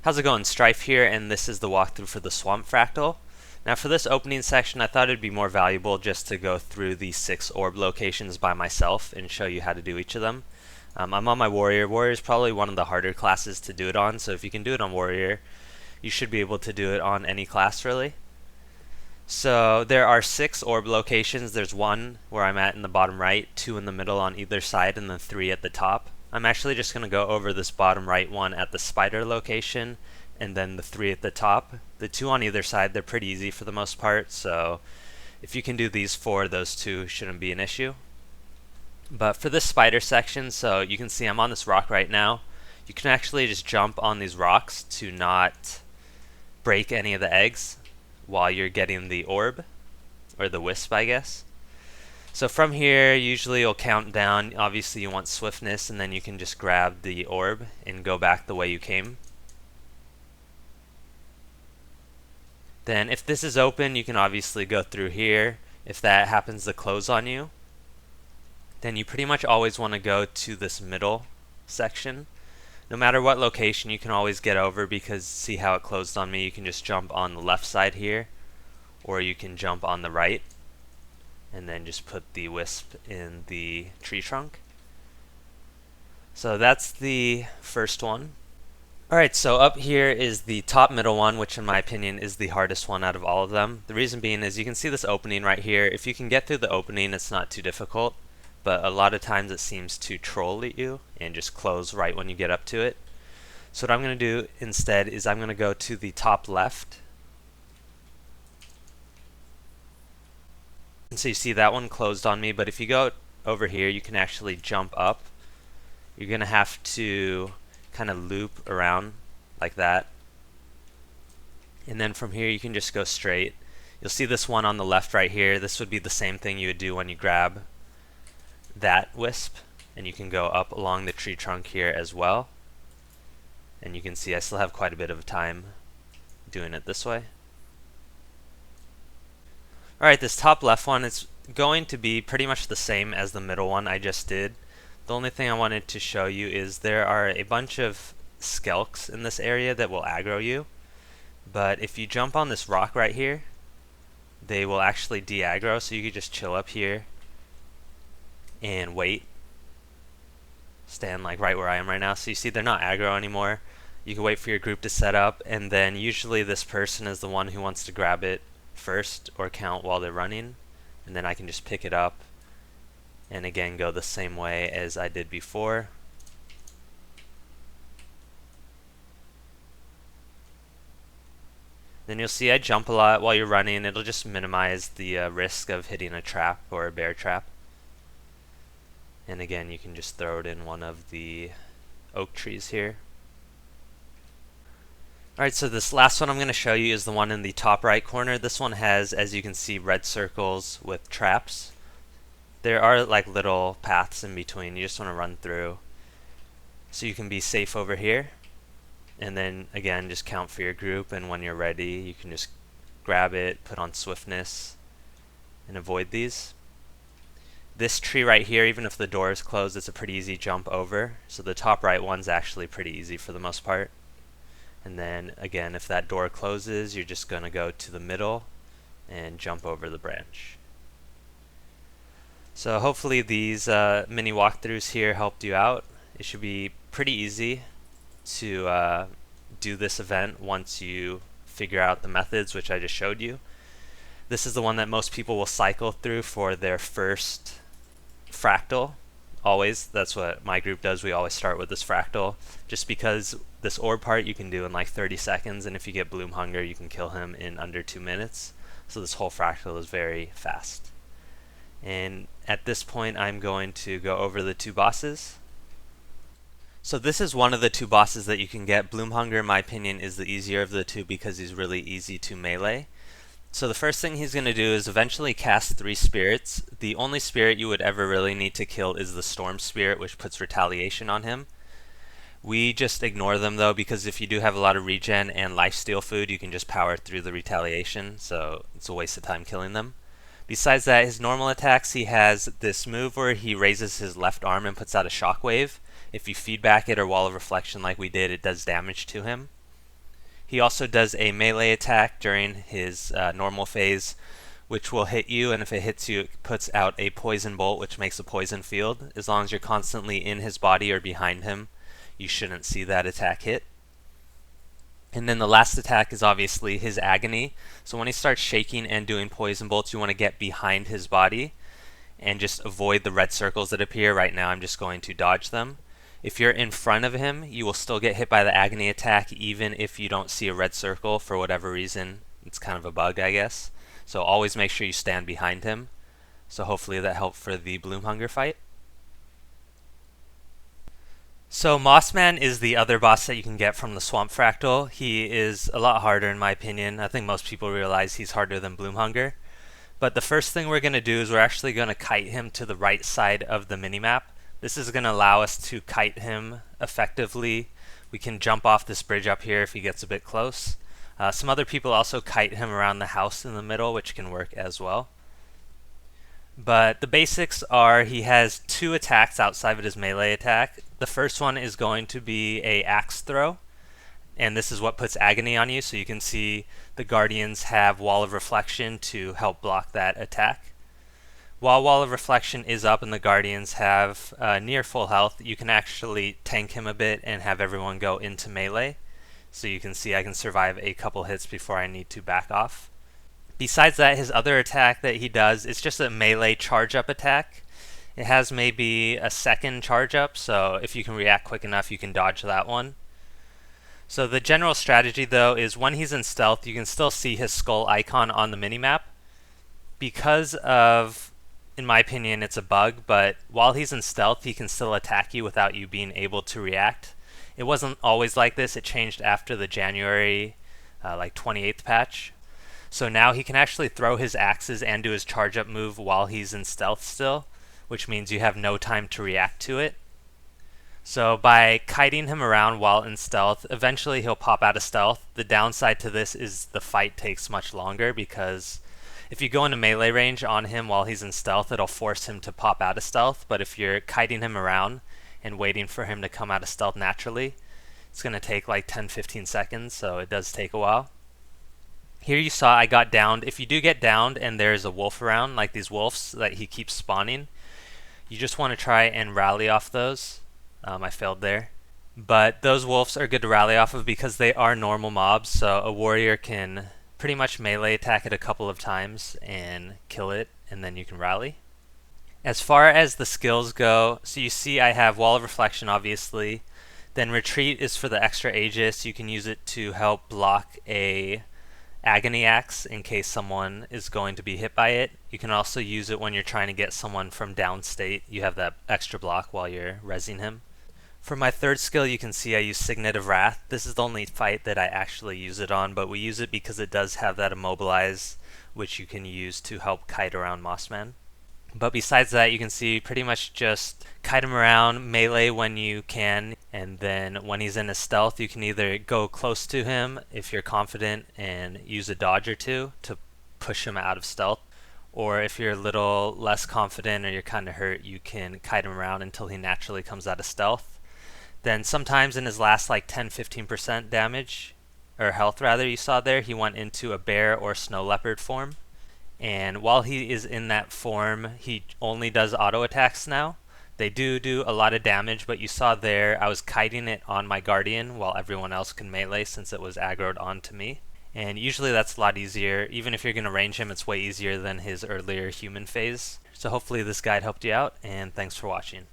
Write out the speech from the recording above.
How's it going? Strife here, and this is the walkthrough for the Swamp Fractal. Now for this opening section, I thought it'd be more valuable just to go through the 6 orb locations by myself and show you how to do each of them. I'm on my Warrior. Warrior is probably one of the harder classes to do it on, so if you can do it on Warrior, you should be able to do it on any class really. So there are 6 orb locations. There's 1 where I'm at in the bottom right, 2 in the middle on either side, and then 3 at the top. I'm actually just going to go over this bottom right one at the spider location, and then the 3 at the top. The 2 on either side, they're pretty easy for the most part, so if you can do these 4, those 2 shouldn't be an issue. But for this spider section, so you can see I'm on this rock right now. You can actually just jump on these rocks to not break any of the eggs while you're getting the orb, or the wisp I guess. So from here, usually you'll count down. Obviously you want swiftness, and then you can just grab the orb and go back the way you came. Then if this is open, you can obviously go through here. If that happens to close on you, then you pretty much always want to go to this middle section. No matter what location, you can always get over, because see how it closed on me? You can just jump on the left side here, or you can jump on the right and then just put the wisp in the tree trunk. So that's the first one. Alright, so up here is the top middle one, which in my opinion is the hardest one out of all of them. The reason being is you can see this opening right here. If you can get through the opening, it's not too difficult, but a lot of times it seems to troll at you and just close right when you get up to it. So what I'm going to do instead is I'm going to go to the top left. And so you see that one closed on me, but if you go over here, you can actually jump up. You're going to have to kind of loop around like that. And then from here you can just go straight. You'll see this one on the left right here. This would be the same thing you would do when you grab that wisp, and you can go up along the tree trunk here as well. And you can see I still have quite a bit of time doing it this way. Alright, this top left one is going to be pretty much the same as the middle one I just did. The only thing I wanted to show you is there are a bunch of skelks in this area that will aggro you. But if you jump on this rock right here, they will actually de-aggro, so you can just chill up here and wait. Stand like right where I am right now. So you see they're not aggro anymore. You can wait for your group to set up, and then usually this person is the one who wants to grab it first or count while they're running, and then I can just pick it up and again go the same way as I did before. Then you'll see I jump a lot while you're running. It'll just minimize the risk of hitting a trap or a bear trap. And again, you can just throw it in one of the oak trees here. Alright, so this last one I'm going to show you is the one in the top right corner. This one has, as you can see, red circles with traps. There are like little paths in between. You just want to run through so you can be safe over here. And then again, just count for your group, and when you're ready you can just grab it, put on swiftness, and avoid these. This tree right here, even if the door is closed, it's a pretty easy jump over. So the top right one's actually pretty easy for the most part. And then again, if that door closes, you're just going to go to the middle and jump over the branch. So hopefully these mini walkthroughs here helped you out. It should be pretty easy to do this event once you figure out the methods which I just showed you. This is the one that most people will cycle through for their first fractal. Always, that's what my group does. We always start with this fractal, just because this orb part you can do in like 30 seconds, and if you get Bloom Hunger you can kill him in under 2 minutes. So this whole fractal is very fast. And at this point I'm going to go over the 2 bosses. So this is one of the 2 bosses that you can get. Bloom Hunger, in my opinion, is the easier of the 2 because he's really easy to melee. So the first thing he's going to do is eventually cast 3 spirits. The only spirit you would ever really need to kill is the storm spirit, which puts retaliation on him. We just ignore them though, because if you do have a lot of regen and lifesteal food, you can just power through the retaliation, so it's a waste of time killing them. Besides that, his normal attacks, he has this move where he raises his left arm and puts out a shockwave. If you feedback it or Wall of Reflection like we did, it does damage to him. He also does a melee attack during his normal phase, which will hit you, and if it hits you, it puts out a poison bolt, which makes a poison field. As long as you're constantly in his body or behind him, you shouldn't see that attack hit. And then the last attack is obviously his agony. So when he starts shaking and doing poison bolts, you want to get behind his body and just avoid the red circles that appear. Right now I'm just going to dodge them. If you're in front of him, you will still get hit by the agony attack even if you don't see a red circle for whatever reason. It's kind of a bug, I guess. So always make sure you stand behind him. So hopefully that helped for the Bloomhunger fight. So Mossman is the other boss that you can get from the Swamp Fractal. He is a lot harder in my opinion. I think most people realize he's harder than Bloomhunger. But the first thing we're going to do is we're actually going to kite him to the right side of the minimap. This is going to allow us to kite him effectively. We can jump off this bridge up here if he gets a bit close. Some other people also kite him around the house in the middle, which can work as well. But the basics are he has two attacks outside of his melee attack. The first one is going to be a axe throw, and this is what puts agony on you, so you can see the Guardians have Wall of Reflection to help block that attack. While Wall of Reflection is up and the Guardians have near full health, you can actually tank him a bit and have everyone go into melee. So you can see I can survive a couple hits before I need to back off. Besides that, his other attack that he does is just a melee charge up attack. It has maybe a second charge up, so if you can react quick enough, you can dodge that one. So the general strategy though is when he's in stealth, you can still see his skull icon on the minimap. Because of, in my opinion, it's a bug, but while he's in stealth, he can still attack you without you being able to react. It wasn't always like this. It changed after the January 28th patch. So now he can actually throw his axes and do his charge up move while he's in stealth still, which means you have no time to react to it. So by kiting him around while in stealth, eventually he'll pop out of stealth. The downside to this is the fight takes much longer because if you go into melee range on him while he's in stealth, it'll force him to pop out of stealth. But if you're kiting him around and waiting for him to come out of stealth naturally, it's going to take like 10-15 seconds, so it does take a while. Here you saw I got downed. If you do get downed and there's a wolf around, like these wolves that he keeps spawning, you just want to try and rally off those. I failed there. But those wolves are good to rally off of because they are normal mobs, so a warrior can pretty much melee attack it a couple of times and kill it, and then you can rally. As far as the skills go, so you see I have Wall of Reflection obviously, then Retreat is for the extra Aegis. You can use it to help block a Agony Axe in case someone is going to be hit by it. You can also use it when you're trying to get someone from downstate. You have that extra block while you're rezzing him. For my third skill, you can see I use Signet of Wrath. This is the only fight that I actually use it on, but we use it because it does have that Immobilize, which you can use to help kite around Mossman. But besides that, you can see pretty much just kite him around, melee when you can, and then when he's in a stealth, you can either go close to him if you're confident and use a dodge or two to push him out of stealth. Or if you're a little less confident or you're kind of hurt, you can kite him around until he naturally comes out of stealth. Then sometimes in his last like 10-15% damage, or health rather, you saw there, he went into a bear or snow leopard form. And while he is in that form, he only does auto attacks now. They do a lot of damage, but you saw there I was kiting it on my Guardian while everyone else can melee since it was aggroed onto me. And usually that's a lot easier. Even if you're going to range him, it's way easier than his earlier human phase. So hopefully this guide helped you out, and thanks for watching.